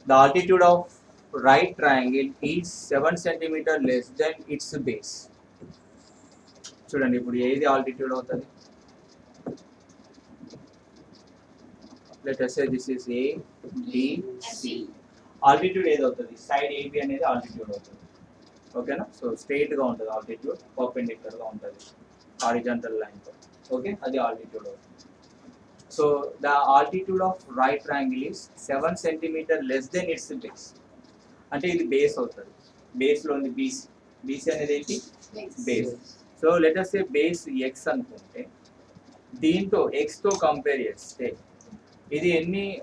The altitude of right triangle is 7 centimeter less than its base. చూడండి ఇప్పుడు ఏది altitude అవుతుంది? Let us say this is A, B, C. Altitude ఏది అవుతుంది? Side AB అనేది altitude అవుతుంది. ఓకేనా? సో స్ట్రైట్ గా ఉంటుంది ఆల్టిట్యూడ్, పర్పెండిక్యులర్ గా ఉంటుంది హారిజాంటల్ లైన్ తో. ఓకే, అది ఆల్టిట్యూడ్ అవుతుంది. So the altitude of right triangle is 7 centimetre less than its base. అంటే ఇది బేస్ అవుతుంది. బేస్ లో ఉంది BC. BC అనేది ఏంటి? Base. So let us say base X అనుకుంటే దీంతో X తో కంపేర్ చేస్తే ఇది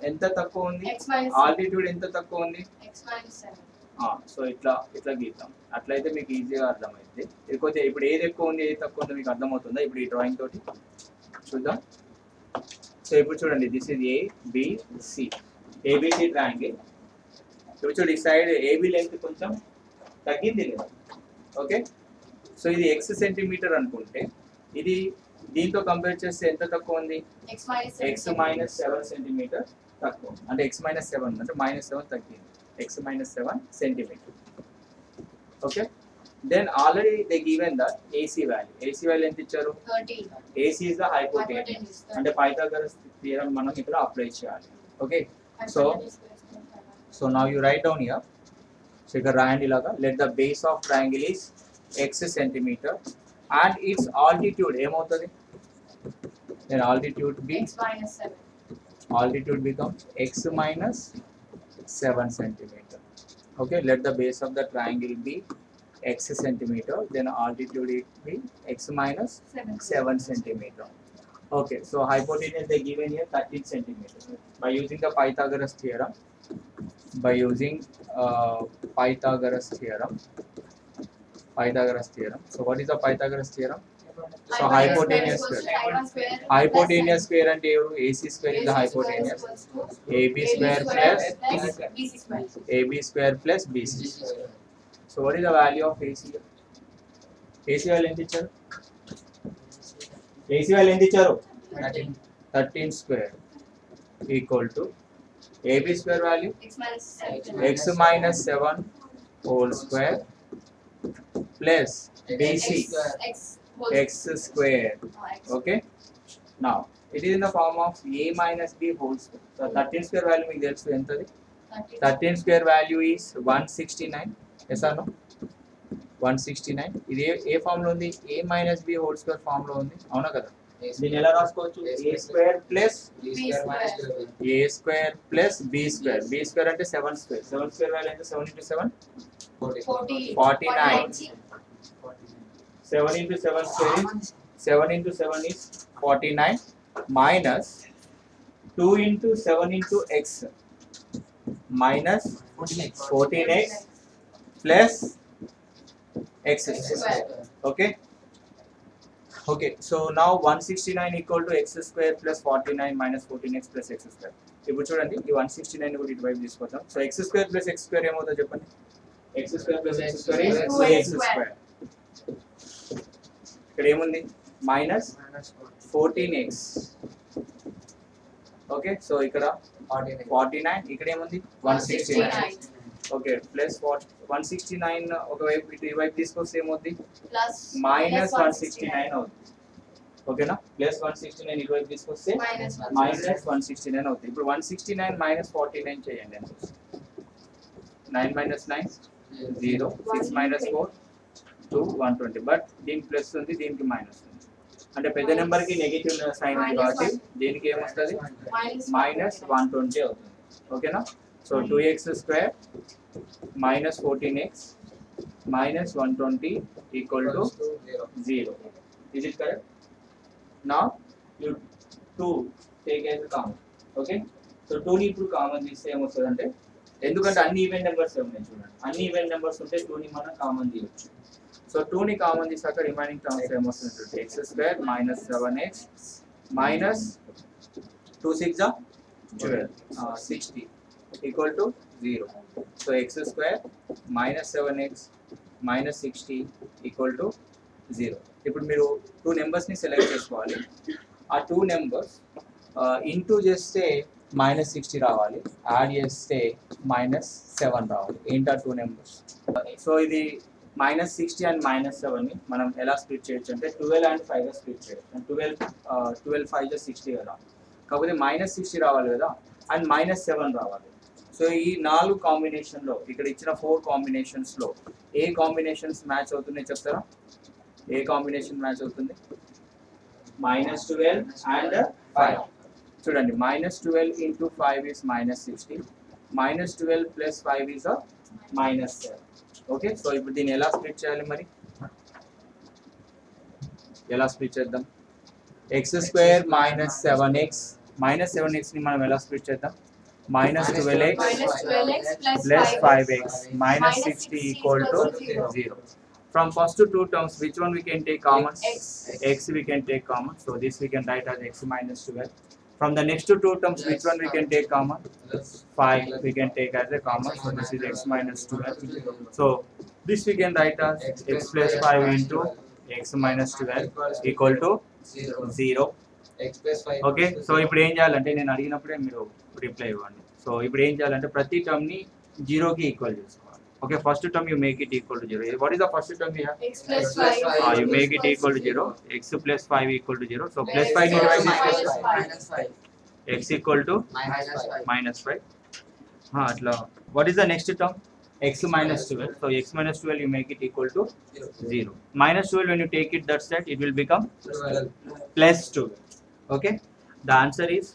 ఎంత తక్కువ ఉంది? ఆల్టిట్యూడ్ ఎంత తక్కువ ఉంది? సో ఇట్లా గీద్దాం. అట్లయితే మీకు ఈజీగా అర్థమైంది. లేకపోతే ఇప్పుడు ఏది ఎక్కువ ఉంది ఏది తక్కువ ఉందో మీకు అర్థమవుతుందా? ఇప్పుడు ఈ డ్రాయింగ్ తోటి చూద్దాం. సో ఇప్పుడు చూడండి, this is ABC, ABC triangle. ఇప్పుడు చూడండి, ఈ సైడ్ AB లెంత్ కొంచెం తగ్గింది కదా. ఓకే, సో ఇది X సెంటీమీటర్ అనుకుంటే ఇది దీంతో కంపేర్ చేస్తే ఎంత తక్కువ ఉంది? X మైనస్ 7 సెంటీమీటర్ తక్కువ. అంటే X మైనస్ 7 అంటే -7 తగ్గింది. X minus 7 centimeter. Okay, then already they given the AC value. AC value ఎంత ఇచ్చారు? 30. AC is the hypotenuse. అంటే Pythagoras theorem మనం ఇక్కడ అప్లై చేయాలి. Okay, so now you write down here. So ఇక్కడ రాయండి ఇలాగా. Let the base of triangle is X centimeter and its altitude ఏమవుతుంది? Then altitude be X minus 7. Altitude becomes X minus 7 centimeter. Okay, let the base of the triangle be X centimeter, then altitude it be X minus 7 centimeter. Okay, so hypotenuse they given here 13 centimeter. By using the Pythagoras theorem, Pythagoras theorem. So what is the Pythagoras theorem? So hypotenuse square and AC square is the hypotenuse. AB square plus BC square. So what is the value of AC? AC value ఎంత ఇచ్చారు? AC value ఎంత ఇచ్చారు? 13 square equal to AB square value X minus 7 whole square plus BC X square. Okay, now it is in the form of A minus B whole square. So 13 square value మీకు తెలుసు ఎంతది? 13 square value is 169. Yes or no? 169. ఇది ఏ form లో ఉంది? A minus B whole square form లో ఉంది. అవునా కదా? దీన్ని ఎలా రాసుకోవచ్చు? A square plus A square plus B square. B square అంటే 7 square. 7 square value అంటే 7 into 7 49. 7 into 7 square is 7 into 7 is 49 minus 2 into 7 into x minus 14x plus x square. Okay, so now 169 equal to x square plus 49 minus 14x plus x square. ఇప్పుడు చూడండి, ఈ 169 కూడా ఇటువైపు తీసుకొద్దాం. So x square plus x square ఏమవుతుందో చెప్పండి? x square plus x square is 2x square. ఇక్కడ ఏముంది? Minus 14x. ఓకే, సో ఇక్కడ 49, ఇక్కడ ఏముంది? 169. ఓకే, ప్లస్ 169 ఒకవైపు ఇటువైపు తీసుకొస్తే ఏమవుతుంది? మైనస్ 169 అవుతుంది. ఓకేనా? ప్లస్ 169 ఇటువైపు తీసుకొస్తే మైనస్ 169 అవుతుంది. ఇప్పుడు 169 మైనస్ 49 చేయండి. ఎంత వస్తుంది? 9 minus 9 0, 6 minus 4 2, 120. బట్ దీనికి ప్లస్ ఉంది, దీనికి మైనస్ ఉంది. అంటే పెద్ద నెంబర్ కి నెగిటివ్ సైన్ ఉంది కాబట్టి దీనికి ఏమొస్తుంది? మైనస్ 120 అవుతుంది. ఓకేనా? So 2x square minus 14x minus 120 equal to 0. Is it correct? Now you 2 take as a common. Okay, so 2 ని ఇప్పుడు కామన్ తీస్తే ఏమొస్తుంది అంటే, ఎందుకంటే అన్ని ఈవెన్ నెంబర్స్ ఉన్నాయి చూడండి, అన్ని ఈవెన్ నెంబర్స్ ఉంటే 2 ని మనం కామన్ తీయొచ్చు. సో 2 ని కామన్ తీసాక రిమైనింగ్ టర్మ్స్ ఏమొస్తుంది? x square minus 7x minus 2 6 12 60 equal to 0. So x square minus 7x minus 60 equal to 0. ఇప్పుడు మీరు 2 నెంబర్స్ ని సెలెక్ట్ చేసుకోవాలి. ఆ 2 నెంబర్స్ ఇంటూ చేస్తే -60 రావాలి, యాడ్ చేస్తే -7 రావాలి. ఏంటా 2 నెంబర్స్? సో ఇది -60 అండ్ -7 ని మనం ఎలా స్ప్లిట్ చేయొచ్చు అంటే 12 అండ్ 5 గా స్ప్లిట్ చేయొచ్చు. 12 5 60 కదా, కాకపోతే -60 రావాలి కదా అండ్ -7 రావాలి. సో ఈ 4 కాంబినేషన్లో ఇక్కడ ఇచ్చిన 4 కాంబినేషన్స్లో ఏ కాంబినేషన్స్ మ్యాచ్ అవుతున్నాయి చెప్తారా? ఏ కాంబినేషన్ మ్యాచ్ అవుతుంది? -12 అండ్ 5. చూడండి, -12 into 5 is -60, -12 plus 5 is -7. Okay, so ఇప్పుడు దీన్ని ఎలా స్ప్లిట్ చేయాలి మరి? ఎలా స్ప్లిట్ చేద్దాం? x² - 7x, -7x ని మనం ఎలా స్ప్లిట్ చేద్దాం? -12x plus 5x -60 equal to 0. From first to 2 terms, which one we can take common? X we can take common, so this we can write as x -12. From the next to 2 terms, which one we can take common? 5 we can take as a common, so this is x -12. So this we can write as x plus 5 into x -12 equal to 0. Okay, so ఇప్పుడు ఏం చేయాలంటే నేను అడిగినప్పుడే మీరు reply ఇవ్వండి. So ఇప్పుడు ఏం చేయాలంటే ప్రతి టర్మ్ ని 0 కి ఈక్వల్ చేసుకోవాలి. Okay, first term you make it equal to 0. What is the first term here? x plus 5. You make it equal to 0. x plus 5 equal to 0. So plus 5 ని divide చేస్తే x equal to -5. అట్లా. What is the next term? x -12. So x -12 you make it equal to 0. -12 when you take it that side, it will become plus 2. Okay, the answer is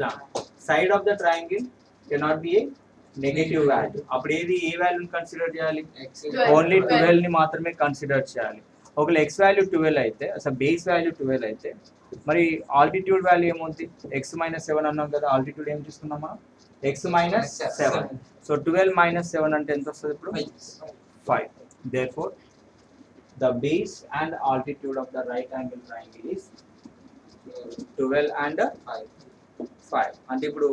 the side of the triangle cannot be a negative value. అప్పుడు ఏది ఏ వాల్యూని consider చేయాలి? Only 12 ని మాత్రమే consider చేయాలి. ఒకవేళ x value 12 అయితే, అసలు బేస్ వాల్యూ 12 అయితే మరి ఆల్టిట్యూడ్ వాల్యూ ఏమవుతుంది? x -7 అన్నాం కదా, ఆల్టిట్యూడ్ ఏం తీసుకున్నాం మనం? x -7. సో 12 -7 అంటే ఎంత వస్తుంది ఇప్పుడు? 5. Therefore the base and altitude of the right angle triangle is 12 and 5. అంటే ఇప్పుడు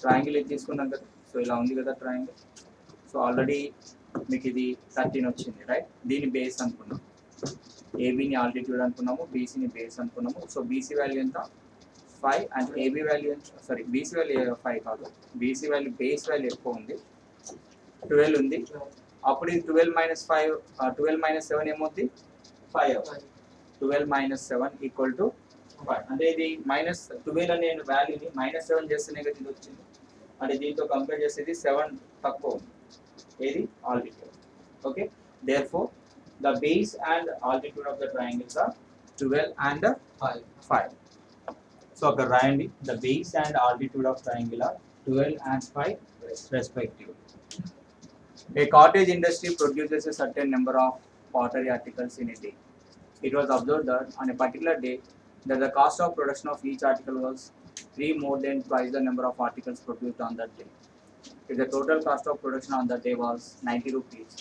ట్రయాంగిల్ ఇది తీసుకున్నాం కదా, సో ఇలా ఉంది కదా ట్రయాంగిల్. సో ఆల్రెడీ మీకు ఇది 13 వచ్చింది, రైట్? దీని బేస్ అనుకున్నాం, ఏబీని ఆల్టిట్యూడ్ అనుకున్నాము, బీసీని బేస్ అనుకున్నాము. సో బీసీ వాల్యూ ఎంత? 5 అండ్ ఏబీ వాల్యూ ఎంత? సారీ, బీసీ వాల్యూ 5 కాదు, బీసీ వాల్యూ బేస్ వాల్యూ ఎక్కువ ఉంది, 12 ఉంది. అప్పుడు ఇది 12 - 5, 12 - 7 ఏమవుతుంది? 5 అవుతుంది. 12 - 7 ఈక్వల్ టు 5. అంటే ఇది -12 అనే వాల్యూని -7 చేస్తే నెగటివ్ వచ్చింది. అంటే దీంతో కంపేర్ చేస్తే ఇది 7 తక్కువ ఉంది. ఏది? Altitude. Okay, therefore the base and altitude of the triangles are 12 and 5. So అక్కడ రాయండి, the base and altitude of triangle are 12 and 5 respectively. A cottage industry produces a certain number of pottery articles in a day. It was observed that on a particular day that the cost of production of each article was 3 more than twice the number of articles produced on that day. If the total cost of production on that day was 90 rupees,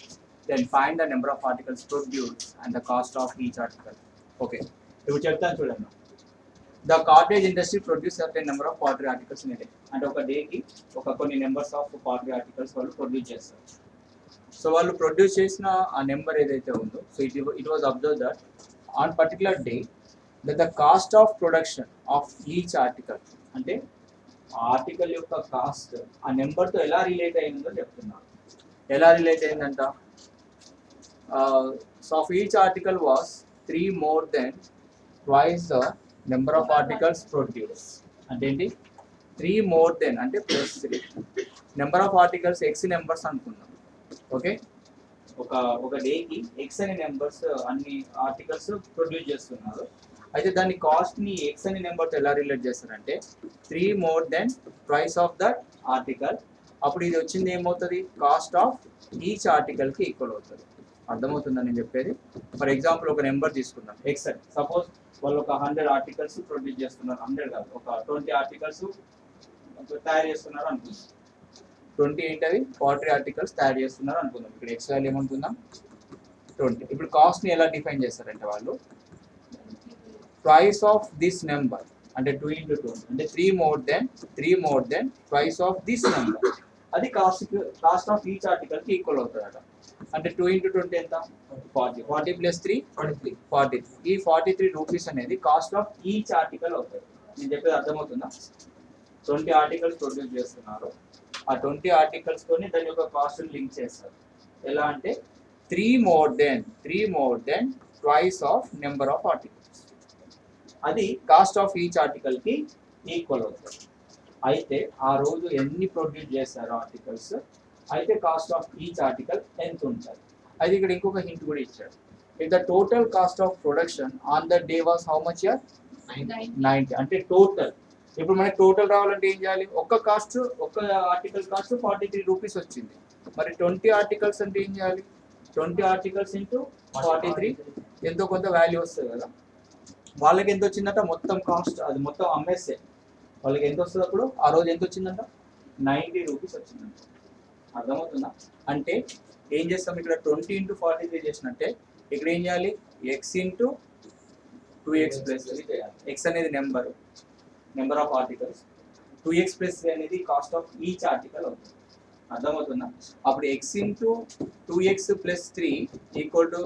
then find the number of articles produced and the cost of each article. Okay, ఇప్పుడు చెప్తాను చూడండి. The cottage industry produce certain number of pottery articles in a day. అంటే ఒక డేకి కొన్ని numbers of pottery articles వాళ్ళు produce చేస్తారు. So వాళ్ళు ప్రొడ్యూస్ చేసిన ఆ నెంబర్ ఏదైతే ఉందో, so it was observe that on particular day that the cost of production of each article, అంటే ఆర్టికల్ యొక్క కాస్ట్ ఆ నెంబర్తో ఎలా రిలేట్ అయిందో చెప్తున్నారు. ఎలా రిలేట్ అయిందంట? So of each article was 3 more than twice the number of articles produced. అంటే ఏంటి? 3 more than అంటే +3. Number of articles x numbers అనుకుందాం. ఓకే, ఒక డేకి x అనే నెంబర్స్ అన్ని ఆర్టికల్స్ ప్రొడ్యూస్ చేస్తున్నారు. అయితే దాని కాస్ట్ని x అనే నెంబర్తో ఎలా రిలేట్ చేస్తారంటే 3 more than twice of that article. అప్పుడు ఇది వచ్చింది ఏమవుతుంది? కాస్ట్ ఆఫ్ ఈచ్ ఆర్టికల్కి ఈక్వల్ అవుతుంది. అర్థమవుతుందని నేను చెప్పేది. ఫర్ ఎగ్జాంపుల్ ఒక నెంబర్ తీసుకుందాం, ఎక్స్ అని. సపోజ్ వాళ్ళు ఒక 100 ఆర్టికల్స్ ప్రొడ్యూస్ చేస్తున్నారు, 100 కాదు, ఒక 20 ఆర్టికల్స్ తయారు చేస్తున్నారు అనుకుందాం. 20 ఏంటవి? 40 ఆర్టికల్స్ తయారు చేస్తున్నారు అనుకుందాం. ఇక్కడ ఎక్స్ వాల్యూ ఏమనుకుందాం? 20. ఇప్పుడు కాస్ట్ని ఎలా డిఫైన్ చేస్తారంటే వాళ్ళు ట్వైస్ ఆఫ్ దిస్ నెంబర్, అంటే 2 into 2 అంటే 3 more than twice of this number. అది కాస్ట్ ఆఫ్ ఈచ్ ఆర్టికల్కి ఈక్వల్ అవుతుందట. అంటే 2 into 20 ఎంత? 40. 40 plus 3 43. ఈ 43 రూపీస్ అనేది కాస్ట్ ఆఫ్ ఈచ్ ఆర్టికల్ అవుతుంది. నేను చెప్పేది అర్థమవుతుందా? 20 ఆర్టికల్స్ ప్రొడ్యూస్ చేస్తున్నారు. ఆ 20 ఆర్టికల్స్ తోని దాని యొక్క కాస్ట్ లింక్ చేస్తారు. ఎలా అంటే 3 more than twice of number of articles. అది కాస్ట్ ఆఫ్ ఈచ్ ఆర్టికల్ కి ఈక్వల్ అవుతుంది. అయితే ఆ రోజు ఎన్ని ప్రొడ్యూస్ చేస్తారో ఆర్టికల్స్, అయితే కాస్ట్ ఆఫ్ ఈచ్ ఆర్టికల్ ఎంత ఉంటుంది. అది ఇక్కడ ఇంకొక హింట్ కూడా ఇచ్చాడు. If the total cost of production on the day was how much year 90. అంటే టోటల్. ఇప్పుడు మనకి టోటల్ రావాలంటే ఏం చేయాలి? ఒక్క ఆర్టికల్ కాస్ట్ 43 రూపీస్ వచ్చింది. మరి 20 ఆర్టికల్స్ అంటే ఏం చేయాలి? 20 ఆర్టికల్స్ ఇంటూ 43 ఎంతో కొంత వాల్యూ వస్తుంది కదా. వాళ్ళకి ఎంత వచ్చిందంట మొత్తం కాస్ట్, అది మొత్తం అమ్మేస్తే వాళ్ళకి ఎంత వస్తుంది అప్పుడు? ఆ రోజు ఎంత వచ్చిందంట? 90 రూపీస్ వచ్చిందంట. అర్థమవుతుందా? అంటే ఏం చేస్తాం ఇక్కడ 20 ఇంటూ 43 చేసినట్టే ఇక్కడ ఏం చేయాలి? ఎక్స్ ఇంటూ 2x ప్లస్ 3 చేయాలి. ఎక్స్ అనేది number of articles, 2x plus 3 అనేది కాస్ట్ ఆఫ్ ఈచ్ ఆర్టికల్ అవుతుంది. అర్థమవుతుందా? అప్పుడు X into 2x plus 3 equal to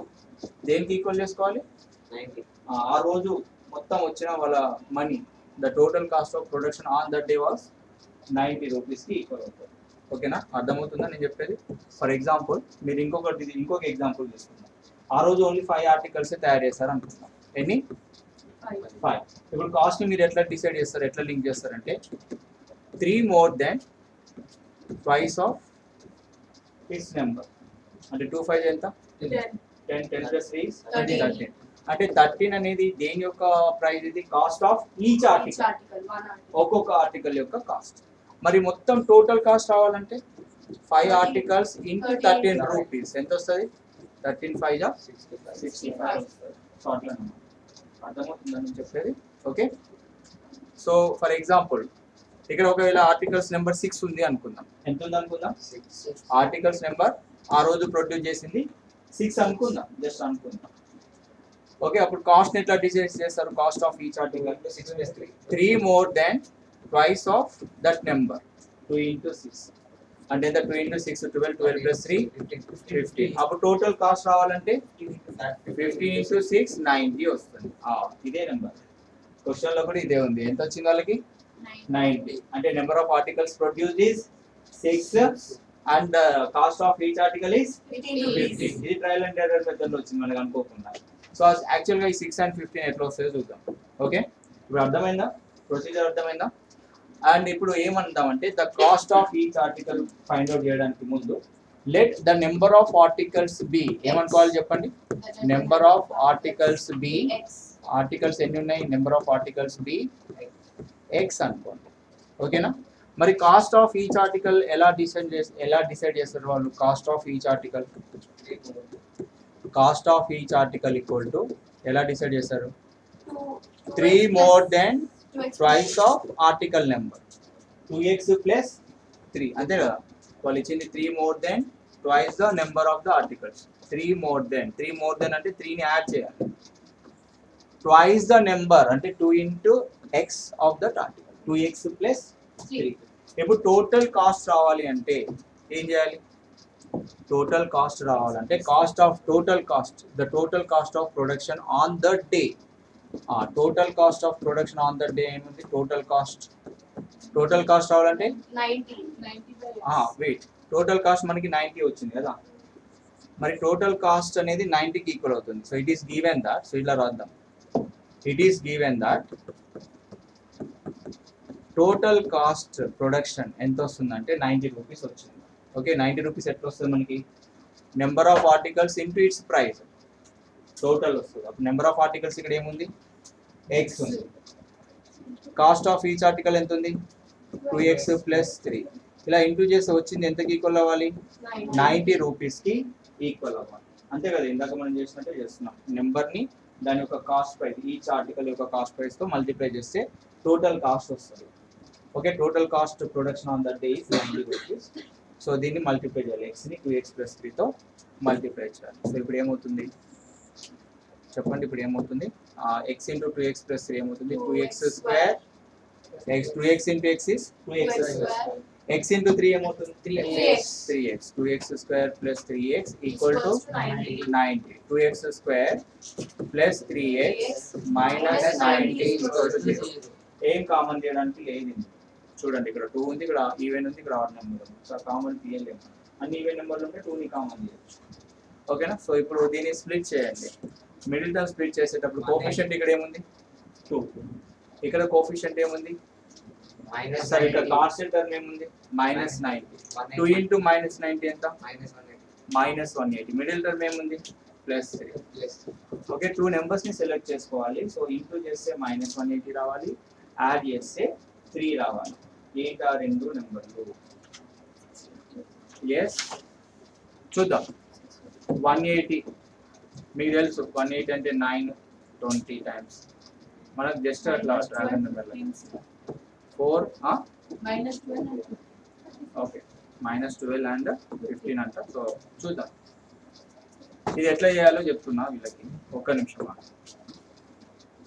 దేనికి ఈక్వల్ చేసుకోవాలి? ఆ రోజు మొత్తం వచ్చిన వాళ్ళ money, the total cost of production on that day was 90 రూపీస్కి ఈక్వల్ అవుతుంది. ఓకేనా? అర్థమవుతుందా నేను చెప్పేది? ఫర్ ఎగ్జాంపుల్ మీరు ఇంకొక ఎగ్జాంపుల్ తీసుకుందాం. ఆ రోజు ఓన్లీ 5 ఆర్టికల్స్ తయారు చేస్తారు అనుకుంటున్నాం. ఎన్ని? 5. ఇప్పుడు కాస్ట్ మీరు ఎట్లా డిసైడ్ చేస్తారు, ఎట్లా లింక్ చేస్తారంటే 3 more than twice of its number. అంటే 2 5 ఎంత? 10 plus 3 is 13. అంటే 13 అనేది దేని యొక్క ప్రైస్? ఇది కాస్ట్ ఆఫ్ ఈచ్ ఆర్టికల్, ఒక్కొక్క ఆర్టికల్ యొక్క కాస్ట్. మరి మొత్తం టోటల్ కాస్ట్ రావాలంటే 5 ఆర్టికల్స్ ఇంటూ 13 రూపీస్ ఎంత వస్తుంది? 13 5 65 వస్తుంది. సో అట్లా అర్థమవుతుందని చెప్పేది. ఓకే, సో ఫర్ ఎగ్జాంపుల్ ఇక్కడ ఒకవేళ ఆర్టికల్స్ నెంబర్ 6 ఉంది అనుకుందాం. ఎంత ఉంది అనుకుందాం? ఆర్టికల్స్ నెంబర్ ఆ రోజు ప్రొడ్యూస్ చేసింది 6 అనుకుందాం, జస్ట్ అనుకుందాం. ఓకే, అప్పుడు కాస్ట్ ఎట్లా డిసైడ్ చేస్తారు? Cost of each article 6 plus 3, 3 more than twice of that number, 2 into 6 అంటే ఎంత? 2 into 6 12, 12 plus 3 15. అప్పుడు టోటల్ కాస్ట్ రావాలంటే 15 into 6 90 వస్తుంది. ఇదే నెంబర్ క్వశ్చన్ లో కూడా ఇదే ఉంది. ఎంత వచ్చింది వాళ్ళకి? 90. అంటే number of articles produced is 6 and cost of each article is 15. ఇది ట్రయల్ అండ్ ఎర్రర్ మెథడ్ లో వచ్చింది మనకు అనుకోకుండా. సో యాక్చువల్ గా ఈ 6 and 15 ఎట్లా వస్తాయో చూద్దాం. ఓకే, ఇప్పుడు అర్థమైందా? ప్రొసీజర్ అర్థమైందా? అండ్ ఇప్పుడు ఏమందామంటే the cost of each article find out చేయడానికి ముందు let the number of articles be ఏమనుకోవాలి చెప్పండి? Number of articles be. Articles ఎన్ని ఉన్నాయి? Number of articles be x అనుకోండి. ఓకేనా? మరి కాస్ట్ ఆఫ్ ఈచ్ ఆర్టికల్ ఎలా డిసైడ్ చేస్తారు వాళ్ళు? Cost of each article equal to ఎలా డిసైడ్ చేస్తారు? 3 more than twice of article number, 2x plus 3 అంతే కదా. వాళ్ళు ఇచ్చింది 3 more than twice the number of the articles. 3 more than అంటే 3ని యాడ్ చేయాలి. twice the number అంటే 2 into x of that article, 2x plus 3. ఇప్పుడు టోటల్ కాస్ట్ రావాలి అంటే ఏం చేయాలి? టోటల్ కాస్ట్ రావాలంటే cost of the total cost of production on the day. Total cost of production on the day ఏముంది? Total cost రావాలంటే 90. Wait, total cost మనకి 90 వచ్చింది కదా. మరి టోటల్ కాస్ట్ అనేది 90కి ఈక్వల్ అవుతుంది. So it is given that, so ఇలా రాద్దాం. It is given that total cost production ఎంత వస్తుందంటే 90 రూపీస్ వచ్చింది. ఓకే, 90 రూపీస్ ఎట్లా వస్తుంది మనకి? Number of articles into its price total వస్తుంది. అప్పుడు నెంబర్ ఆఫ్ ఆర్టికల్స్ ఇక్కడ ఏముంది? ఎక్స్ ఉంది. కాస్ట్ ఆఫ్ ఈచ్ ఆర్టికల్ ఎంత ఉంది? 2x plus 3. ఇలా ఇంటూ చేస్తే వచ్చింది ఎంతకి ఈక్వల్ అవ్వాలి? 90 రూపీస్కి ఈక్వల్ అవ్వాలి. అంతే కదా, ఇందాక మనం చేసినట్టే చేస్తున్నాం. నెంబర్ని దాని యొక్క కాస్ట్ ప్రైస్, ఈచ్ ఆర్టికల్ యొక్క కాస్ట్ ప్రైస్తో మల్టిప్లై చేస్తే టోటల్ కాస్ట్ వస్తుంది. Okay, total cost production on that day is 90 rupees. So దీన్ని మల్టిప్లై చేయాలి, ఎక్స్ని 2x plus 3తో మల్టిప్లై చేయాలి. సో ఇప్పుడు ఏమవుతుంది చెప్పండి? ఇప్పుడు ఏమవుతుంది? ఎక్స్ ఇంటూ 2x plus 3 ఏమవుతుంది? 2x square. 2x into x is 2x square. x into 3 ఏమవుతుంది? 3x. 2x square plus 3x equal to 90. 2x square plus 3x minus 90 equal to 0. ఏం common చేయడానికి లేదు. చూడండి ఇక్కడ 2 ఉంది, ఇక్కడ ఈవెన్ ఉంది, ఇక్కడ ఆడ్ నెంబర్ ఉంది. సో కామన్ తీయలేము, అన్ని ఈవెన్ నెంబర్లు ఉంటే 2ని కామన్ తీయచ్చు. ఓకేనా. సో ఇప్పుడు దీన్ని స్ప్లిట్ చేయండి. మిడిల్ టర్మ్ స్ప్లిట్ చేసేటప్పుడు కోఫిషియంట్ ఇక్కడ ఏముంది 2, ఇక్కడ కోఫిషియంట్ ఏముంది సార్, ఇక్కడ కాన్స్టెంట్ టర్మ్ ఏముంది -90. 2 into -90 ఎంత -180. మిడిల్ టర్మ్ ఏముంది +3. ఓకే, 2 నెంబర్స్ ని సెలెక్ట్ చేసుకోవాలి. సో ఇంటూ చేస్తే -180 రావాలి, యాడ్ చేస్తే 3 రావాలి. ఏంటా 2 నెంబర్లు? ఎస్, చూద్దాం. 180 మీకు తెలుసు, 180 అంటే 9 20 టైమ్స్. మనకు జస్ట్ అట్లా డ్రాగన్ నెంబర్ 4 -12 ఓకే, -12 అండ్ 15 అంట. సో చూద్దాం ఇది ఎట్లా చేయాలో చెప్తున్నా వీళ్ళకి, ఒక్క నిమిషం.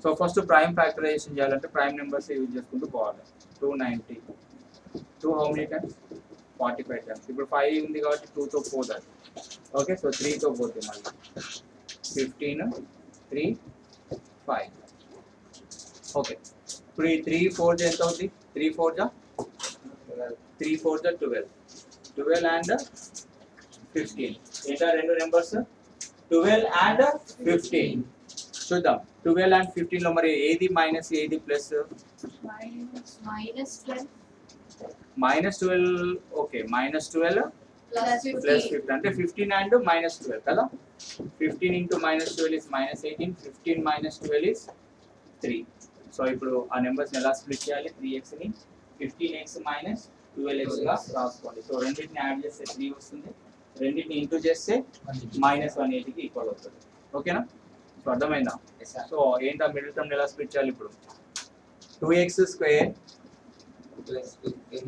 సో ఫస్ట్ ప్రైమ్ ఫ్యాక్టరైజేషన్ చేయాలంటే ప్రైమ్ నెంబర్స్ యూజ్ చేసుకుంటూ పోవాలి. 290 2 హౌ మెనీ టైమ్స్ 45 టైమ్స్. ఇప్పుడు 5 ఉంది కాబట్టి 2తో పోతుంది. ఓకే, సో 3తో పోతుంది మళ్ళీ 15 3 5. ఓకే, ఇప్పుడు ఈ 3 4 ఎంత అవుతుంది? 3 4 12 అండ్ 15. ఏంటా 2 నెంబర్స్ 12 అండ్ 15. చూద్దాం 12 అండ్ 15 లో మరి ఏది మైనస్ ఏది ప్లస్? -12. ఓకే, -12 ప్లస్ 15 అంటే 15 అండ్ -12 కదా. 15 into -12 is -18. 15 - 12 is 3. సో ఇప్పుడు ఆ నెంబర్స్ ఎలా స్ప్లిట్ చేయాలి? 3x ని 15x - 12x గా రాసుకోండి. సో రెండింటిని యాడ్ చేస్తే 3 వస్తుంది, రెండింటిని ఇంటూ చేస్తే -180 కి ఈక్వల్ అవుతుంది. ఓకేనా. సో అర్థమైందా? సో ఏంటా మిడిల్ టర్మ్ ఎలా స్ప్లిట్ చేయాలి? ఇప్పుడు 2x square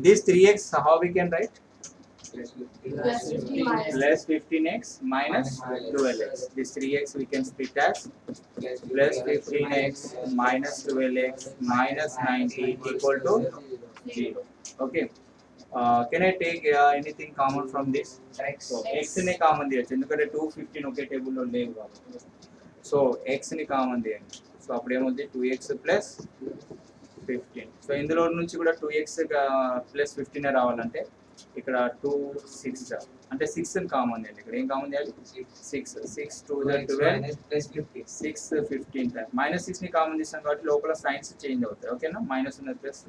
this 3x how we can write? Plus 15x minus 12x. This 3x we can split as plus 15x minus 12x minus 90 equal to 0. Okay. Can I take anything common from this? So x ni common తీయచ్చు, ఎందుకంటే 2 15 ఒకే table లో లేవు కాబట్టి. So x ని common తీయండి. So అప్పుడు ఏమవుతుంది 2x plus 15. So ఇందులో నుంచి కూడా 2x plus 15 రావాలంటే ఇక్కడ 2 6 అంటే 6 ని కామన్ చేయండి. ఇక్కడ ఏం కామన్ చేయాలి? 6 2 12 ప్లస్ 6 15 టైమ్స్. -6 ని కామన్ తీసాం కాబట్టి లోపల సైన్స్ చేంజ్ అవుతాయి. ఓకేనా. మైనస్ ఉన్నది ప్లస్,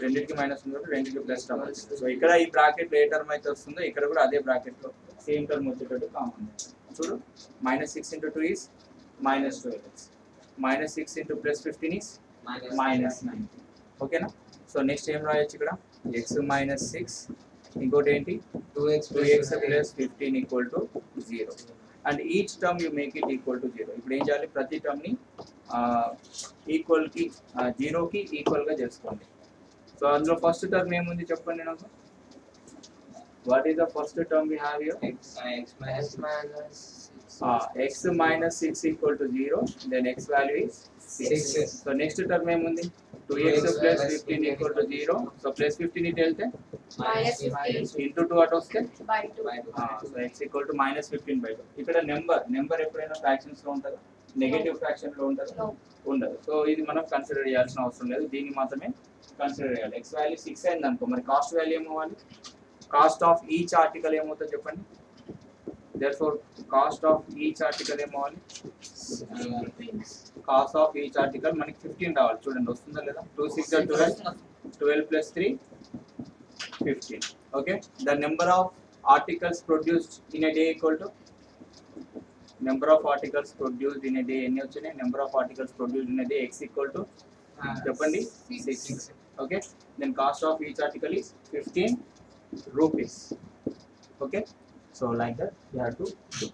రెండింటికి మైనస్ ఉంది కాబట్టి రెండింటికి ప్లస్ టర్మ్ వచ్చింది. సో ఇక్కడ ఈ బ్రాకెట్ ఏ టర్మ్ అయితే వస్తుందో ఇక్కడ కూడా అదే బ్రాకెట్ లో సేమ్ టర్మ్ వచ్చేటట్టు కామన్. చూడు, -6 into 2 is -12x, -6 into plus 15 is -90. ఓకేనా. సో నెక్స్ట్ ఏం రాయొచ్చు ఇక్కడ? x minus 6 ఇంకోటి ఏంటి 2x plus 15 equal to 0. And each term you make it equal to 0. ఇప్పుడు ఏం చేయాలి? ప్రతి టర్మ్ ని ఈక్వల్ కి 0 కి ఈక్వల్ గా చేసుకోండి. సో అందులో ఫస్ట్ టర్మ్ ఏముంది చెప్పండి నాకు. What is the first term we have here? x minus 6 equal to 0. Then x value is 6. So next term ఏముంది? 2x plus 15 equal to 0. So plus 15 ఇటు వెళ్తే into 2 అటు వస్తే by 2. So x equal to -15/2. ఇక్కడ number ఎప్పుడైనా fractions లో ఉంటుందా? Negative fraction లో ఉంటుందా? ఉండదు. సో ఇది మనం కన్సిడర్ చేయాల్సిన అవసరం లేదు, దీన్ని మాత్రమే కన్సిడర్ చేయాలి. x వాల్యూ 6 అయింది అనుకో, మరి కాస్ట్ వాల్యూ ఏమవ్వాలి? కాస్ట్ ఆఫ్ ఈచ్ ఆర్టికల్ ఏమవుతుందో చెప్పండి. Therefore cost of each article ఏమవ్వాలి? కాస్ట్ ఆఫ్ ఈచ్ ఆర్టికల్ మనకి 15 రావాలి. చూడండి వస్తుందా లేదా? 2 6 12 plus 3 15. Okay, the number of articles produced in a day equal to number of articles produced in a day. ఎన్ని వచ్చాయి? number of articles produced in a day x equal to చెప్పండి 6. Okay, then cost of each article is 15 rupees. Okay, so like that you have to do.